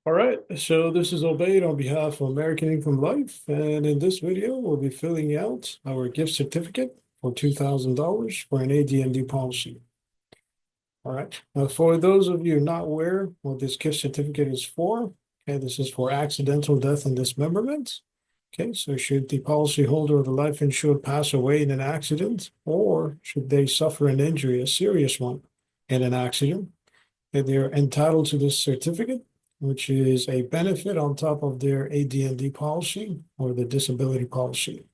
All right, so this is Obaid on behalf of American Income Life, and in this video, we'll be filling out our gift certificate for $2,000 for an AD&D policy. All right, now for those of you not aware what this gift certificate is for, okay, this is for accidental death and dismemberment. Okay, so should the policyholder or the life insured pass away in an accident, or should they suffer an injury, a serious one, in an accident, and they're entitled to this certificate, which is a benefit on top of their AD&D policy or the disability policy,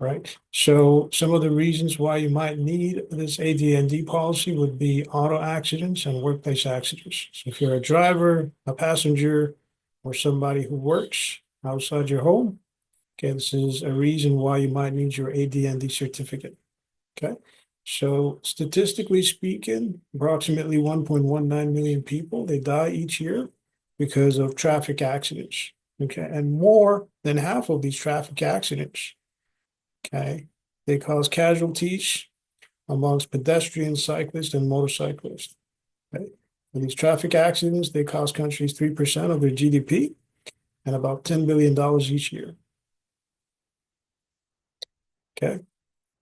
right? So some of the reasons why you might need this AD&D policy would be auto accidents and workplace accidents. So if you're a driver, a passenger, or somebody who works outside your home, okay, this is a reason why you might need your AD&D certificate, okay? So statistically speaking, approximately 1.19 million people, they die each year because of traffic accidents. Okay. And more than half of these traffic accidents, okay, they cause casualties amongst pedestrians, cyclists, and motorcyclists. Okay. And these traffic accidents, they cost countries 3% of their GDP and about $10 billion each year. Okay.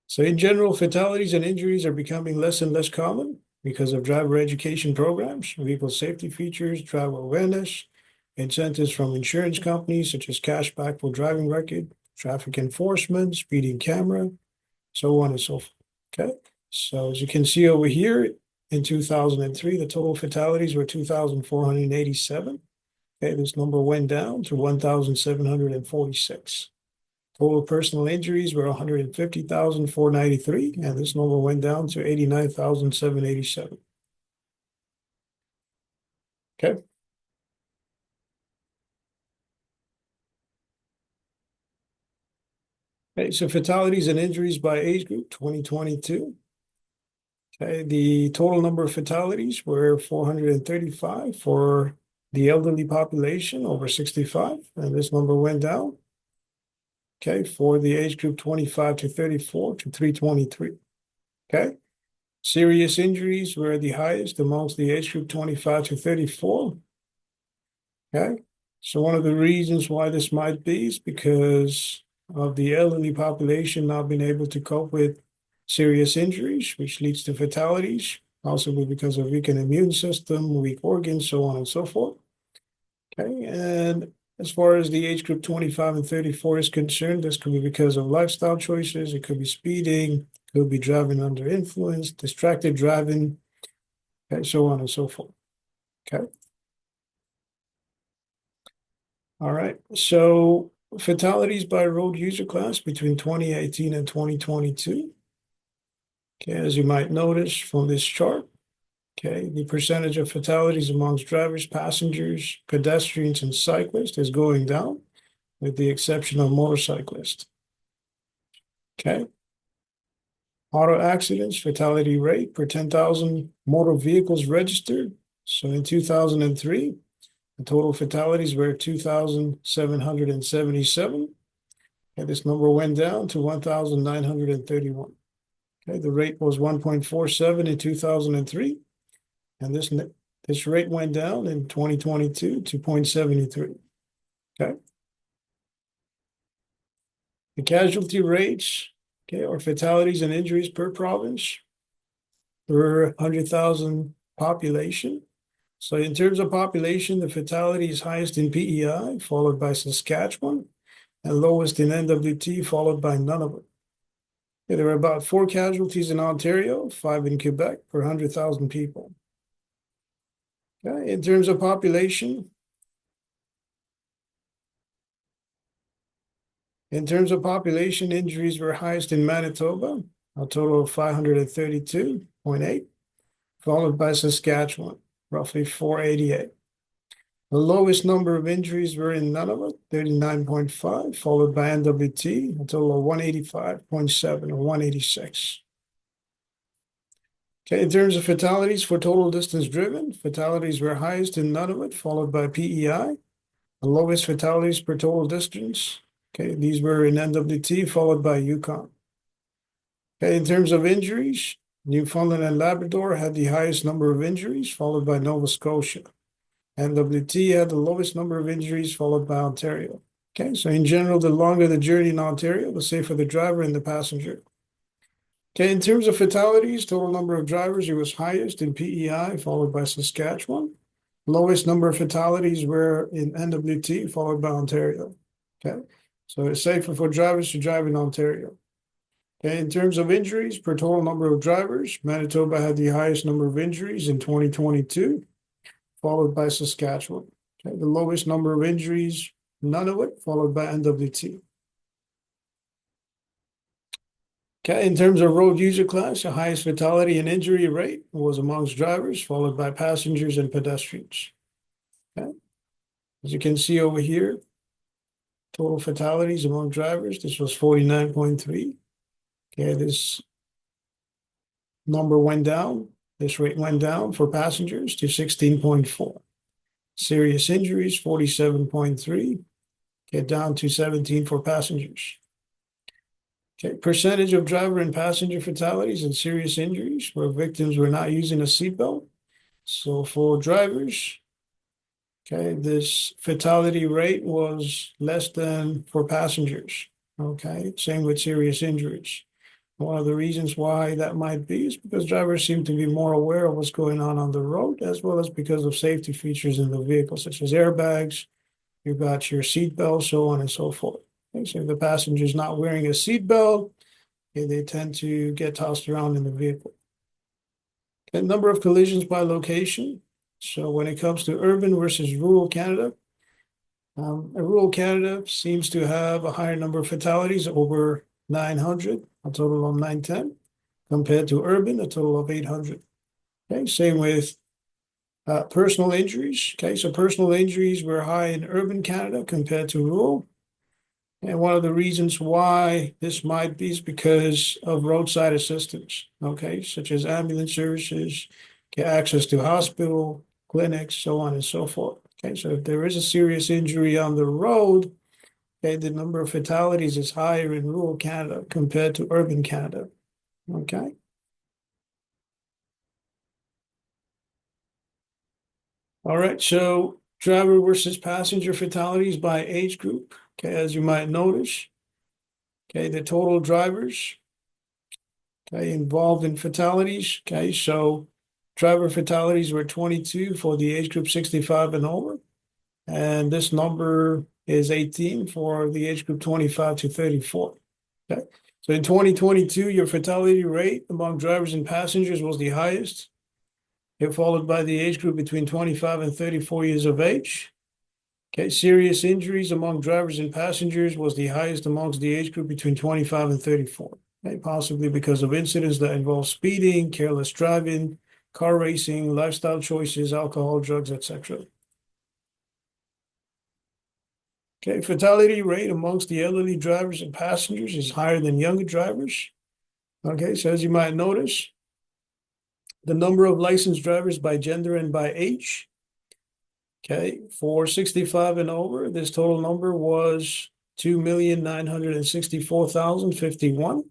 So in general, fatalities and injuries are becoming less and less common because of driver education programs, vehicle safety features, driver awareness, incentives from insurance companies such as cashback for driving record, traffic enforcement, speeding camera, so on and so forth. Okay. So as you can see over here, in 2003, the total fatalities were 2,487. Okay, this number went down to 1,746. Total personal injuries were 150,493, and this number went down to 89,787. Okay. Okay, so fatalities and injuries by age group 2022. Okay, the total number of fatalities were 435 for the elderly population over 65, and this number went down. Okay, for the age group 25 to 34 to 323. Okay. Serious injuries were the highest amongst the age group 25 to 34. Okay. So one of the reasons why this might be is because of the elderly population not being able to cope with serious injuries, which leads to fatalities, possibly because of weakened immune system, weak organs, so on and so forth. Okay. And as far as the age group 25 and 34 is concerned, this could be because of lifestyle choices. It could be speeding, could be driving under influence, distracted driving, okay, so on and so forth. Okay. All right. So fatalities by road user class between 2018 and 2022. Okay, as you might notice from this chart, okay, the percentage of fatalities amongst drivers, passengers, pedestrians, and cyclists is going down, with the exception of motorcyclists. Okay. Auto accidents, fatality rate per 10,000 motor vehicles registered. So in 2003, the total fatalities were 2,777. And this number went down to 1,931. Okay, the rate was 1.47 in 2003. And this rate went down in 2022 to 0.73. Okay. The casualty rates, okay, or fatalities and injuries per province per 100,000 population. So in terms of population, the fatality is highest in PEI, followed by Saskatchewan, and lowest in NWT, followed by Nunavut. Okay, there are about 4 casualties in Ontario, 5 in Quebec per 100,000 people. Okay, in terms of population, injuries were highest in Manitoba, a total of 532.8, followed by Saskatchewan, roughly 488. The lowest number of injuries were in Nunavut, 39.5, followed by NWT, a total of 185.7 or 186. Okay, in terms of fatalities for total distance driven, fatalities were highest in Nunavut, followed by PEI. The lowest fatalities per total distance, okay, these were in NWT, followed by Yukon. Okay, in terms of injuries, Newfoundland and Labrador had the highest number of injuries, followed by Nova Scotia. NWT had the lowest number of injuries, followed by Ontario. Okay, so in general, the longer the journey in Ontario, the safer the driver and the passenger. Okay, in terms of fatalities, total number of drivers, it was highest in PEI, followed by Saskatchewan. Lowest number of fatalities were in NWT, followed by Ontario. Okay, so it's safer for drivers to drive in Ontario. Okay, in terms of injuries per total number of drivers, Manitoba had the highest number of injuries in 2022, followed by Saskatchewan. Okay, the lowest number of injuries, Nunavut, followed by NWT. Okay, in terms of road user class, the highest fatality and injury rate was amongst drivers, followed by passengers and pedestrians. Okay, as you can see over here, total fatalities among drivers, this was 49.3. Okay, this number went down. This rate went down for passengers to 16.4. Serious injuries, 47.3. Get down to 17 for passengers. Okay, percentage of driver and passenger fatalities and serious injuries where victims were not using a seatbelt. So for drivers, okay, this fatality rate was less than for passengers. Okay, same with serious injuries. One of the reasons why that might be is because drivers seem to be more aware of what's going on the road, as well as because of safety features in the vehicle, such as airbags, you've got your seatbelt, so on and so forth. Okay, so if the passenger's not wearing a seatbelt, okay, they tend to get tossed around in the vehicle. Okay, number of collisions by location. So when it comes to urban versus rural Canada, rural Canada seems to have a higher number of fatalities, over 900, a total of 910, compared to urban, a total of 800. Okay, same with personal injuries. Okay, so personal injuries were high in urban Canada compared to rural. And one of the reasons why this might be is because of roadside assistance, okay, such as ambulance services, okay, access to hospital, clinics, so on and so forth. Okay, so if there is a serious injury on the road, okay, the number of fatalities is higher in rural Canada compared to urban Canada. Okay. All right, so driver versus passenger fatalities by age group. Okay, as you might notice, okay, the total drivers, okay, involved in fatalities. Okay, so driver fatalities were 22 for the age group 65 and over. And this number is 18 for the age group 25 to 34. Okay, so in 2022, your fatality rate among drivers and passengers was the highest. It followed by the age group between 25 and 34 years of age. Okay, serious injuries among drivers and passengers was the highest amongst the age group between 25 and 34. Okay, possibly because of incidents that involve speeding, careless driving, car racing, lifestyle choices, alcohol, drugs, etc. Okay, fatality rate amongst the elderly drivers and passengers is higher than younger drivers. Okay, so as you might notice, the number of licensed drivers by gender and by age. Okay, for 65 and over, this total number was 2,964,051.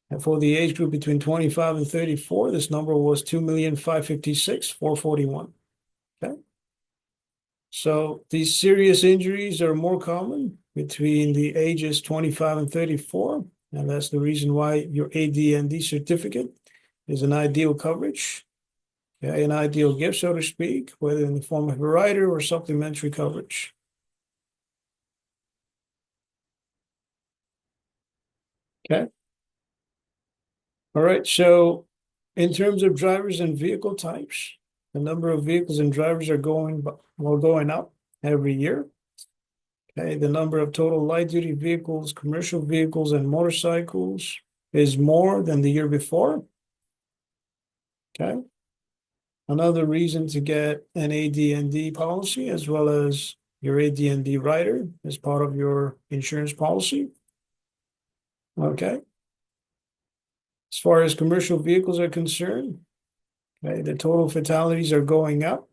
And for the age group between 25 and 34, this number was 2,556,441. Okay. So these serious injuries are more common between the ages 25 and 34. And that's the reason why your AD&D certificate is an ideal coverage. Okay, an ideal gift, so to speak, whether in the form of a rider or supplementary coverage. Okay. All right. So in terms of drivers and vehicle types, the number of vehicles and drivers are going up every year. Okay. The number of total light duty vehicles, commercial vehicles, and motorcycles is more than the year before. Okay. Another reason to get an AD&D policy, as well as your AD&D rider as part of your insurance policy. Okay. As far as commercial vehicles are concerned, okay, the total fatalities are going up.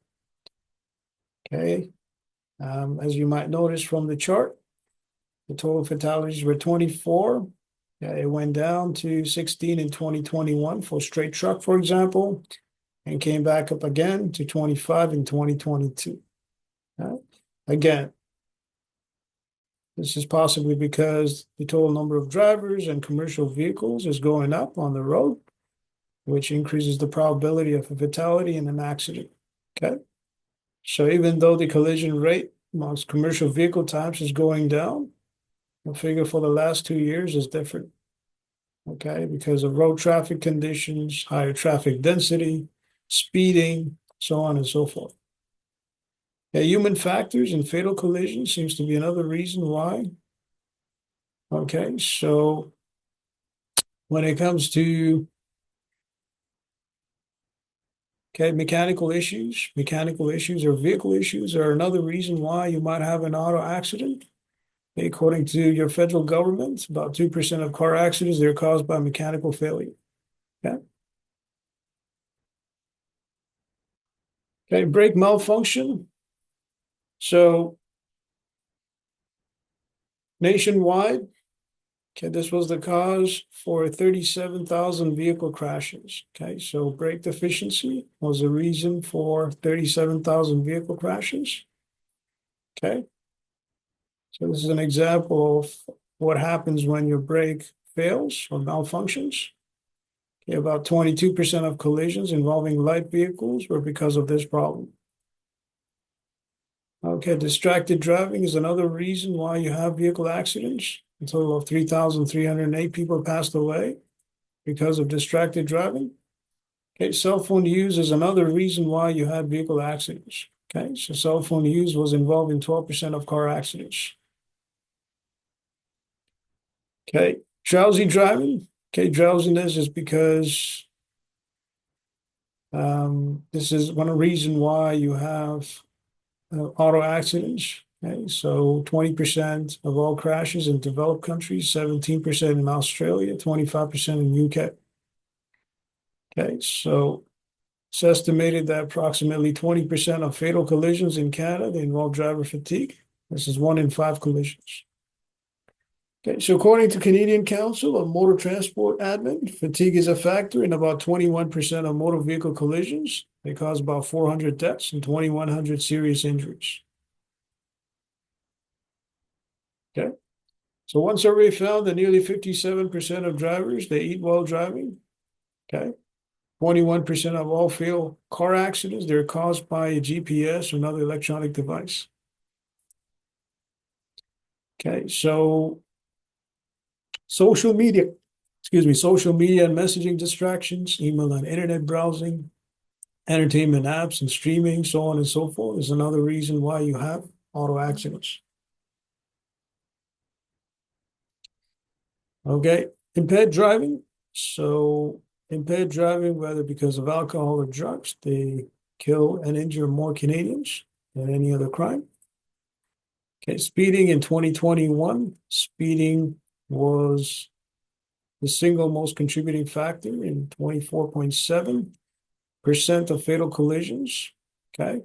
Okay. As you might notice from the chart, the total fatalities were 24. Okay, it went down to 16 in 2021 for straight truck, for example, and came back up again to 25 in 2022. Again, this is possibly because the total number of drivers and commercial vehicles is going up on the road, which increases the probability of a fatality in an accident. Okay. So even though the collision rate amongst commercial vehicle types is going down, the figure for the last 2 years is different. Okay, because of road traffic conditions, higher traffic density, speeding, so on and so forth. Yeah, human factors and fatal collisions seems to be another reason why. Okay, so when it comes to mechanical issues or vehicle issues are another reason why you might have an auto accident. According to your federal government, about 2% of car accidents are caused by mechanical failure. Okay. Okay, brake malfunction. So nationwide, okay, this was the cause for 37,000 vehicle crashes. Okay, so brake deficiency was the reason for 37,000 vehicle crashes. Okay, so this is an example of what happens when your brake fails or malfunctions. Okay, about 22% of collisions involving light vehicles were because of this problem. Okay, distracted driving is another reason why you have vehicle accidents. A total of 3,308 people passed away because of distracted driving. Okay, cell phone use is another reason why you have vehicle accidents. Okay, so cell phone use was involved in 12% of car accidents. Okay, drowsy driving. Okay, drowsiness is because this is one reason why you have auto accidents. Okay, so 20% of all crashes in developed countries, 17% in Australia, 25% in UK. Okay, so it's estimated that approximately 20% of fatal collisions in Canada they involve driver fatigue. This is 1 in 5 collisions. Okay, so according to Canadian Council of Motor Transport Admin, fatigue is a factor in about 21% of motor vehicle collisions. They cause about 400 deaths and 2,100 serious injuries. Okay. So one survey found that nearly 57% of drivers, they eat while driving. Okay. 21% of all fatal car accidents, they're caused by a GPS or another electronic device. Okay. So social media, social media and messaging distractions, email and internet browsing, entertainment apps and streaming, so on and so forth, is another reason why you have auto accidents. Okay, impaired driving. So impaired driving, whether because of alcohol or drugs, they kill and injure more Canadians than any other crime. Okay, speeding in 2021, speeding was the single most contributing factor in 24.7% of fatal collisions. Okay.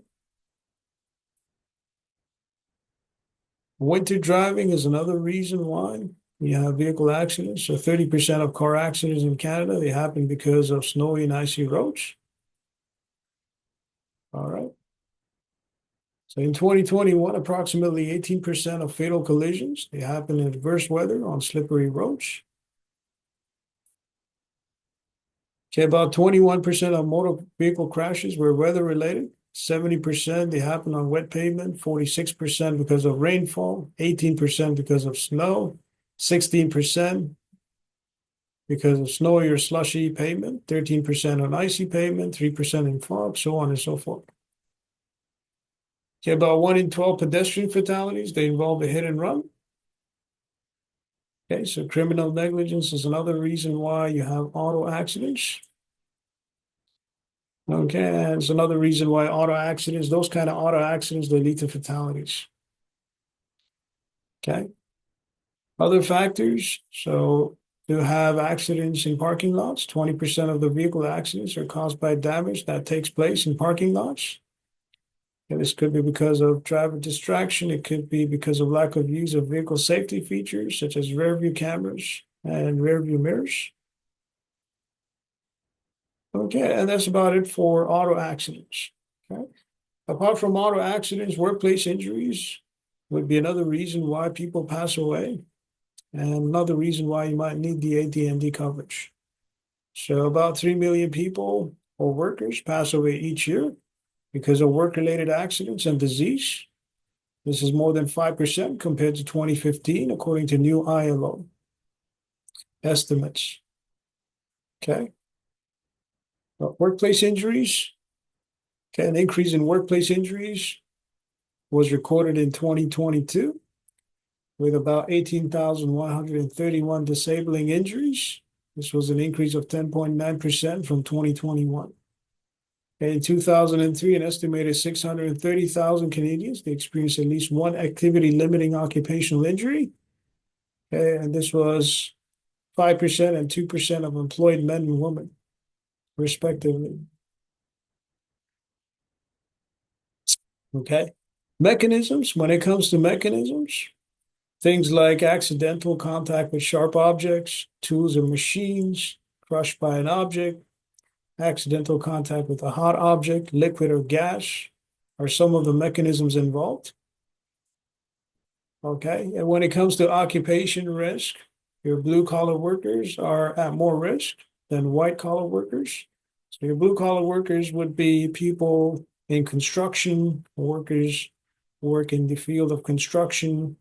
Winter driving is another reason why you have vehicle accidents. So 30% of car accidents in Canada, they happen because of snowy and icy roads. All right. So in 2021, approximately 18% of fatal collisions, they happen in adverse weather on slippery roads. Okay, about 21% of motor vehicle crashes were weather related. 70% they happen on wet pavement, 46% because of rainfall, 18% because of snow, 16% because of snowy or slushy pavement, 13% on icy pavement, 3% in fog, so on and so forth. Okay, about 1 in 12 pedestrian fatalities, they involve a hit and run. Okay, so criminal negligence is another reason why you have auto accidents. Okay, and it's another reason why auto accidents, those kind of auto accidents, they lead to fatalities. Okay. Other factors, so you have accidents in parking lots. 20% of the vehicle accidents are caused by damage that takes place in parking lots. And this could be because of driver distraction. It could be because of lack of use of vehicle safety features such as rear view cameras and rear view mirrors. Okay, and that's about it for auto accidents. Okay. Apart from auto accidents, workplace injuries would be another reason why people pass away, and another reason why you might need the AD&D coverage. So about 3 million people or workers pass away each year because of work-related accidents and disease. This is more than 5% compared to 2015, according to new ILO estimates. Okay. Workplace injuries. Okay, an increase in workplace injuries was recorded in 2022 with about 18,131 disabling injuries. This was an increase of 10.9% from 2021. In 2003, an estimated 630,000 Canadians they experienced at least one activity-limiting occupational injury. And this was 5% and 2% of employed men and women, respectively. Okay. Mechanisms, when it comes to mechanisms, things like accidental contact with sharp objects, tools or machines, crushed by an object, accidental contact with a hot object, liquid or gas, are some of the mechanisms involved. Okay. And when it comes to occupation risk, your blue collar workers are at more risk than white collar workers. So your blue collar workers would be people in construction, workers work in the field of construction,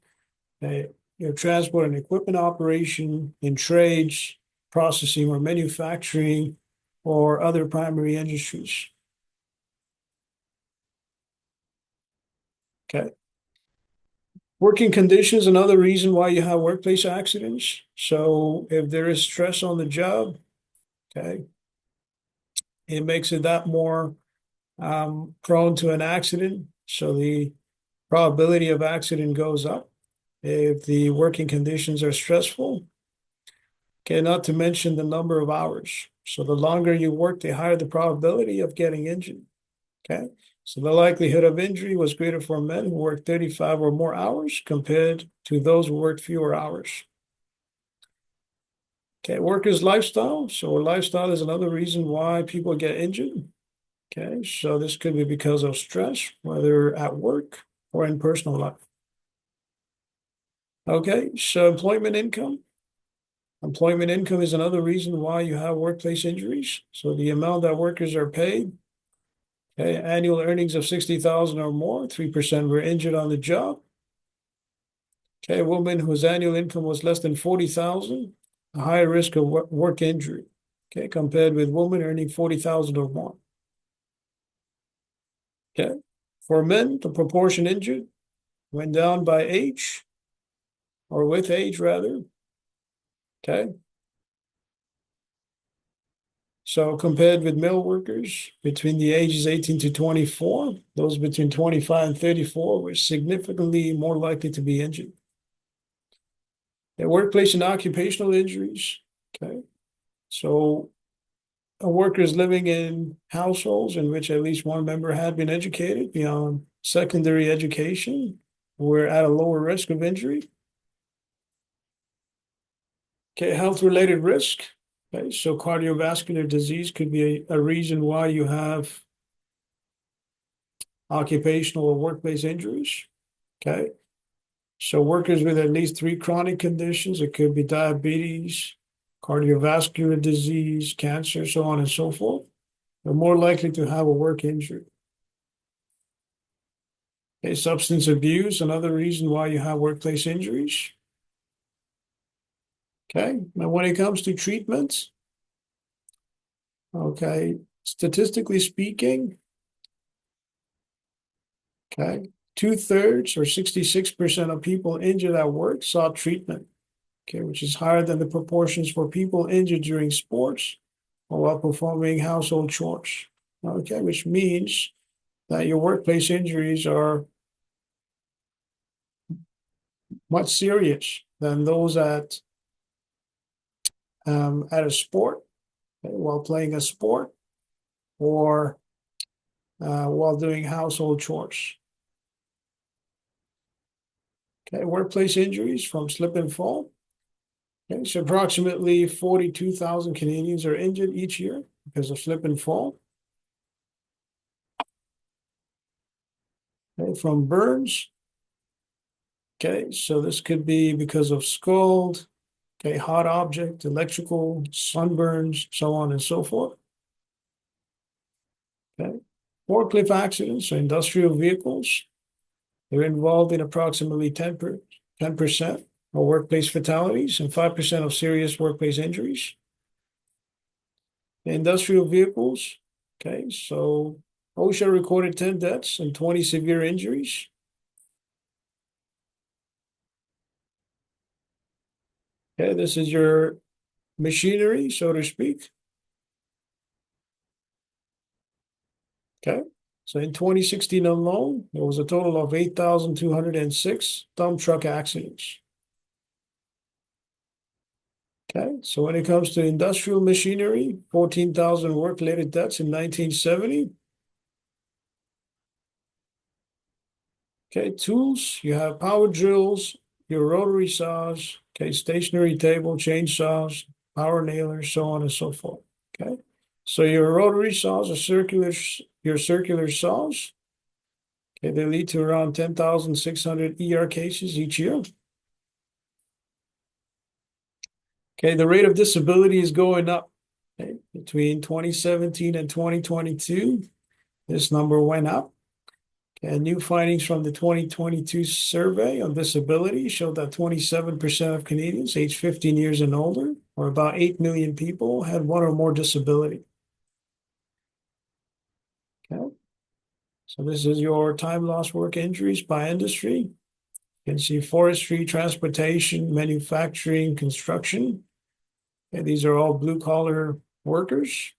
your transport and equipment operation, in trades, processing or manufacturing, or other primary industries. Okay. Working conditions, another reason why you have workplace accidents. So if there is stress on the job, okay, it makes it that more prone to an accident. So the probability of accident goes up if the working conditions are stressful. Okay, not to mention the number of hours. So the longer you work, the higher the probability of getting injured. Okay, so the likelihood of injury was greater for men who worked 35 or more hours compared to those who worked fewer hours. Okay, workers' lifestyle. So lifestyle is another reason why people get injured. Okay, so this could be because of stress, whether at work or in personal life. Okay, so employment income. Employment income is another reason why you have workplace injuries. So the amount that workers are paid, okay, annual earnings of 60,000 or more, 3% were injured on the job. Okay, a woman whose annual income was less than 40,000, a higher risk of work injury, okay, compared with women earning 40,000 or more. Okay, for men, the proportion injured went down by age, or with age rather. Okay. So compared with male workers between the ages 18 to 24, those between 25 and 34 were significantly more likely to be injured. Workplace and occupational injuries. Okay. So workers living in households in which at least one member had been educated beyond secondary education were at a lower risk of injury. Okay, health-related risk. Okay, so cardiovascular disease could be a reason why you have occupational or workplace injuries. Okay, so workers with at least 3 chronic conditions, it could be diabetes, cardiovascular disease, cancer, so on and so forth, they're more likely to have a work injury. Okay, substance abuse, another reason why you have workplace injuries. Okay, now when it comes to treatments, okay, statistically speaking, okay, 2/3 or 66% of people injured at work sought treatment, okay, which is higher than the proportions for people injured during sports or while performing household chores. Okay, which means that your workplace injuries are much serious than those at a sport, okay, while playing a sport, or while doing household chores. Okay, workplace injuries from slip and fall. Okay, so approximately 42,000 Canadians are injured each year because of slip and fall. Okay, from burns. Okay, so this could be because of scald, okay, hot object, electrical, sunburns, so on and so forth. Okay, forklift accidents, so industrial vehicles, they're involved in approximately 10% of workplace fatalities and 5% of serious workplace injuries. The industrial vehicles, okay, so OSHA recorded 10 deaths and 20 severe injuries. Okay, this is your machinery, so to speak. Okay, so in 2016 alone, there was a total of 8,206 dump truck accidents. Okay, so when it comes to industrial machinery, 14,000 work-related deaths in 1970. Okay, tools, you have power drills, your rotary saws, okay, stationary table, chainsaws, power nailers, so on and so forth. Okay, so your rotary saws are your circular saws. Okay, they lead to around 10,600 ER cases each year. Okay, the rate of disability is going up. Okay, between 2017 and 2022, this number went up. And new findings from the 2022 survey on disability showed that 27% of Canadians aged 15 years and older, or about 8 million people, had one or more disability. Okay, so this is your time lost work injuries by industry. You can see forestry, transportation, manufacturing, construction. Okay, these are all blue collar workers,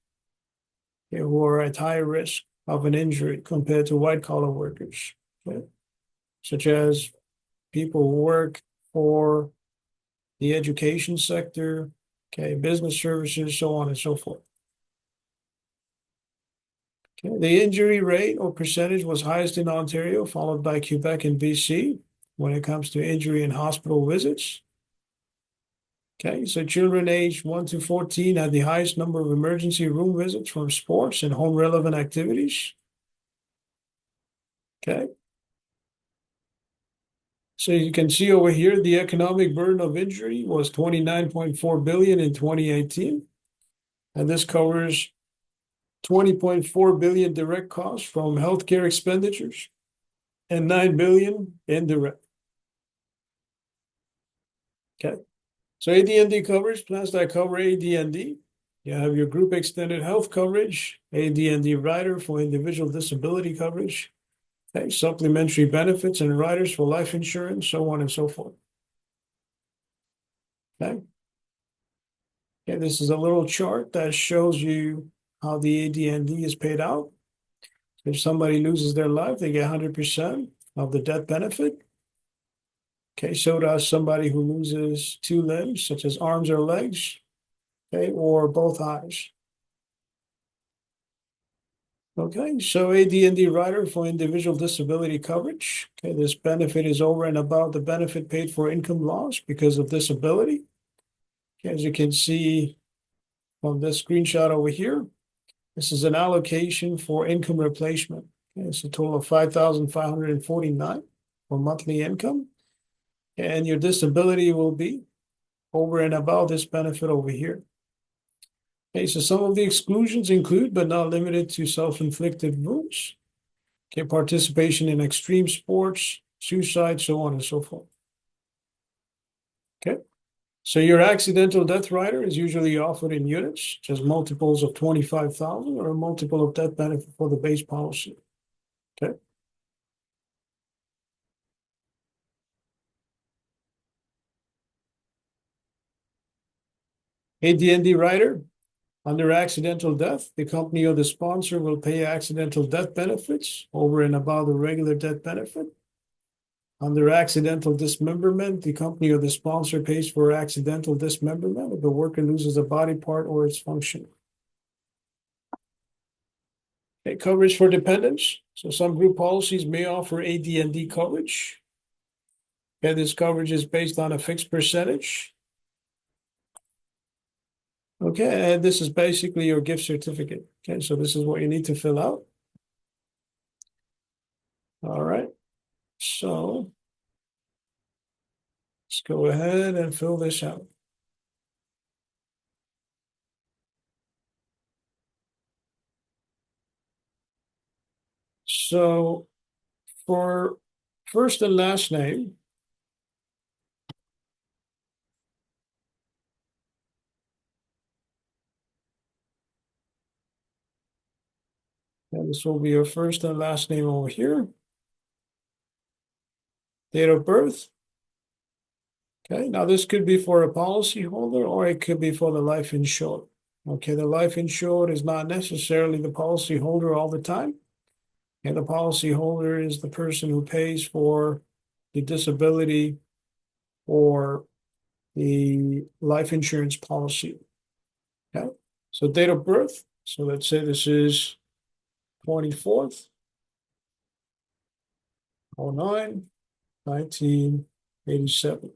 okay, who are at high risk of an injury compared to white collar workers, okay, such as people who work for the education sector, okay, business services, so on and so forth. Okay, the injury rate or percentage was highest in Ontario, followed by Quebec and BC when it comes to injury and hospital visits. Okay, so children aged 1 to 14 had the highest number of emergency room visits from sports and home relevant activities. Okay. So you can see over here, the economic burden of injury was 29.4 billion in 2018. And this covers 20.4 billion direct costs from healthcare expenditures and 9 billion indirect. Okay. So AD&D coverage, plans that cover AD&D. You have your group extended health coverage, AD&D rider for individual disability coverage, okay, supplementary benefits and riders for life insurance, so on and so forth. Okay. Okay, this is a little chart that shows you how the AD&D is paid out. If somebody loses their life, they get 100% of the death benefit. Okay, so does somebody who loses two limbs, such as arms or legs, okay, or both eyes. Okay, so AD&D rider for individual disability coverage. Okay, this benefit is over and above the benefit paid for income loss because of disability. Okay, as you can see from this screenshot over here, this is an allocation for income replacement. Okay, it's a total of 5,549 for monthly income. And your disability will be over and above this benefit over here. Okay, so some of the exclusions include, but not limited to, self-inflicted wounds, okay, participation in extreme sports, suicide, so on and so forth. Okay, so your accidental death rider is usually offered in units, just multiples of 25,000 or a multiple of death benefit for the base policy. Okay. AD&D rider, under accidental death, the company or the sponsor will pay accidental death benefits over and above the regular death benefit. Under accidental dismemberment, the company or the sponsor pays for accidental dismemberment if the worker loses a body part or its function. Okay, coverage for dependents. So some group policies may offer AD&D coverage. Okay, this coverage is based on a fixed percentage. Okay, and this is basically your gift certificate. Okay, so this is what you need to fill out. All right. So let's go ahead and fill this out. So for first and last name, and this will be your first and last name over here. Date of birth. Okay, now this could be for a policyholder or it could be for the life insured. Okay, the life insured is not necessarily the policyholder all the time. And the policyholder is the person who pays for the disability or the life insurance policy. Okay, so date of birth. So let's say this is 24th, 09, 1987.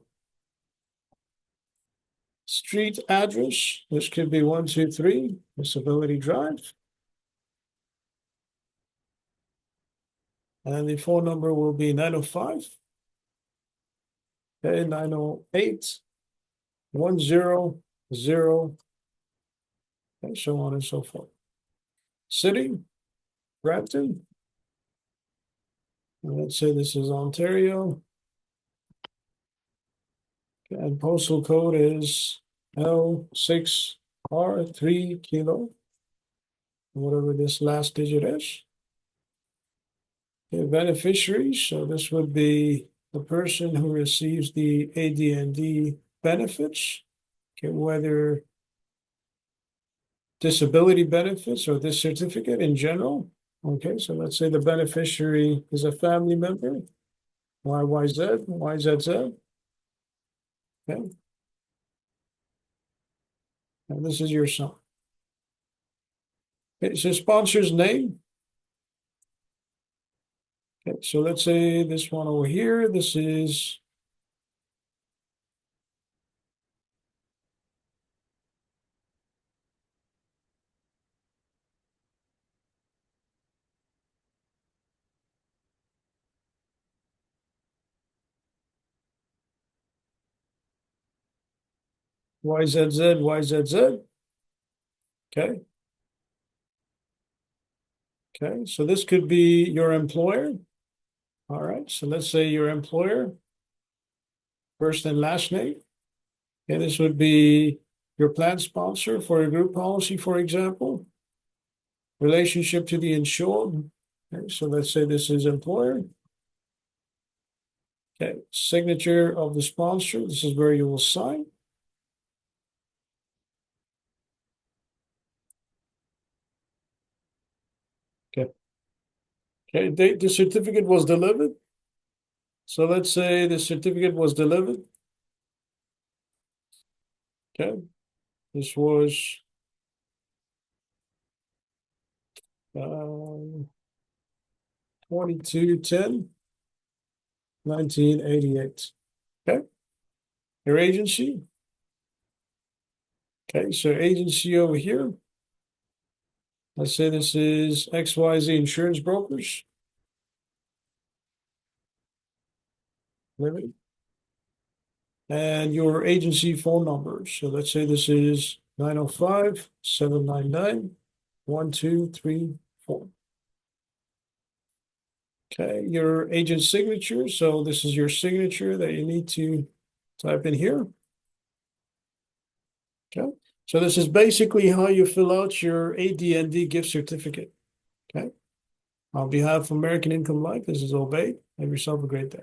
Street address, this could be 123 Disability Drive. And the phone number will be 905, okay, 908, 100, and so on and so forth. City, Brampton. And let's say this is Ontario. And postal code is L6R3 kilo, whatever this last digit is. Okay, beneficiaries, so this would be the person who receives the AD&D benefits, okay, whether disability benefits or this certificate in general. Okay, so let's say the beneficiary is a family member, YYZ, YZZ. Okay, and this is your son. Okay, so sponsor's name. Okay, so let's say this one over here, this is YZZ, YZZ. Okay. Okay, so this could be your employer. All right, so let's say your employer, first and last name. And this would be your plan sponsor for a group policy, for example. Relationship to the insured. Okay, so let's say this is employer. Okay, signature of the sponsor. This is where you will sign. Okay. Okay, date the certificate was delivered. So let's say the certificate was delivered. Okay, this was 22/10, 1988. Okay, your agency. Okay, so agency over here. Let's say this is XYZ Insurance Brokers Limited. And your agency phone number. So let's say this is 905-799-1234. Okay, your agent signature. So this is your signature that you need to type in here. Okay, so this is basically how you fill out your AD&D gift certificate. Okay, on behalf of American Income Life, this is Obey. Have yourself a great day.